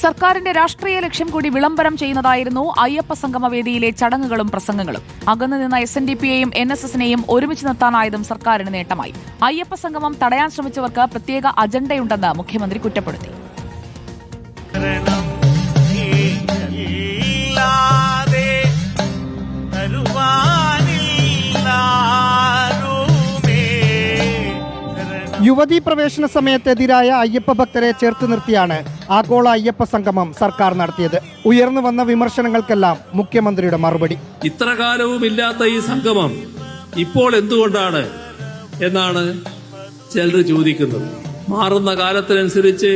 സർക്കാരിന്റെ രാഷ്ട്രീയ ലക്ഷ്യം കൂടി വിളംബരം ചെയ്യുന്നതായിരുന്നു അയ്യപ്പ സംഗമ വേദിയിലെ ചടങ്ങുകളും പ്രസംഗങ്ങളും. അകന്നു നിന്ന SNDPയെയും NSSനെയും ഒരുമിച്ച് നിർത്താനായതും സർക്കാരിന് നേട്ടമായി. അയ്യപ്പ സംഗമം തടയാൻ ശ്രമിച്ചവർക്ക് പ്രത്യേക അജണ്ടയുണ്ടെന്ന് മുഖ്യമന്ത്രി കുറ്റപ്പെടുത്തി. യുവതീ പ്രവേശന സമയത്തെതിരായ അയ്യപ്പ ഭക്തരെ ചേർത്ത് നിർത്തിയാണ് ആഗോള അയ്യപ്പ സംഗമം സർക്കാർ നടത്തിയത്. ഉയർന്നു വന്ന വിമർശനങ്ങൾക്കെല്ലാം മുഖ്യമന്ത്രിയുടെ മറുപടി. ഇത്ര കാലവും ഇല്ലാത്ത ഈ സംഗമം ഇപ്പോൾ എന്തുകൊണ്ടാണ് എന്നാണ് ചിലർ ചോദിക്കുന്നത്. മാറുന്ന കാലത്തിനനുസരിച്ച്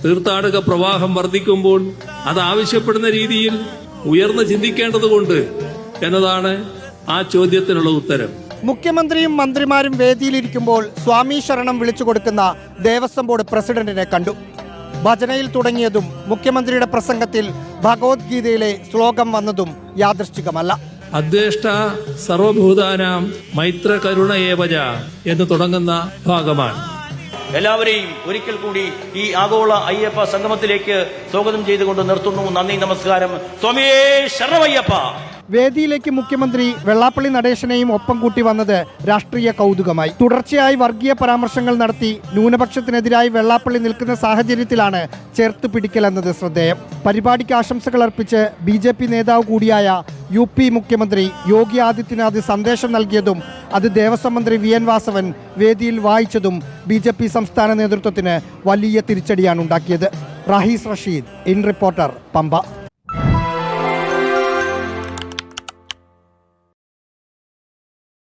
തീർത്ഥാടക പ്രവാഹം വർദ്ധിക്കുമ്പോൾ അത് ആവശ്യപ്പെടുന്ന രീതിയിൽ ഉയർന്നു ചിന്തിക്കേണ്ടതുകൊണ്ട് എന്നതാണ് ആ ചോദ്യത്തിനുള്ള ഉത്തരം. മുഖ്യമന്ത്രിയും മന്ത്രിമാരും വേദിയിലിരിക്കുമ്പോൾ സ്വാമി ശരണം വിളിച്ചു കൊടുക്കുന്ന ദേവസ്വം ബോർഡ് പ്രസിഡന്റിനെ കണ്ടു. ഭജനയിൽ തുടങ്ങിയതും മുഖ്യമന്ത്രിയുടെ പ്രസംഗത്തിൽ ഭഗവത്ഗീതയിലെ ശ്ലോകം വന്നതും യാദൃശ്ചികമല്ല. അദ്വേഷ്ട സർവഭൂതാനാം മൈത്ര കരുണ ഏവജ എന്ന് തുടങ്ങുന്ന ഭാഗമാണ്. എല്ലാവരെയും ഒരിക്കൽ കൂടി ഈ ആഗോള അയ്യപ്പ സംഗമത്തിലേക്ക് സ്വാഗതം ചെയ്തുകൊണ്ട് നിർത്തുന്നു. നന്ദി, നമസ്കാരം. സ്വാമിയേ ശരണമയ്യപ്പ. വേദിയിലേക്ക് മുഖ്യമന്ത്രി വെള്ളാപ്പള്ളി നടേശനെയും ഒപ്പം കൂട്ടി വന്നത് രാഷ്ട്രീയ കൗതുകമായി. തുടർച്ചയായി വർഗീയ പരാമർശങ്ങൾ നടത്തി ന്യൂനപക്ഷത്തിനെതിരായി വെള്ളാപ്പള്ളി നിൽക്കുന്ന സാഹചര്യത്തിലാണ് ചേർത്ത് പിടിക്കലെന്നത് ശ്രദ്ധേയം. പരിപാടിക്ക് ആശംസകൾ അർപ്പിച്ച് BJP നേതാവ് കൂടിയായ UP മുഖ്യമന്ത്രി യോഗി ആദിത്യനാഥ് സന്ദേശം നൽകിയതും അത് ദേവസ്വം മന്ത്രി VN വാസവൻ വേദിയിൽ വായിച്ചതും BJP സംസ്ഥാന നേതൃത്വത്തിന് വലിയ തിരിച്ചടിയാണ് ഉണ്ടാക്കിയത്. റാഹീസ് റഷീദ്, ഇൻ റിപ്പോർട്ടർ, പമ്പ.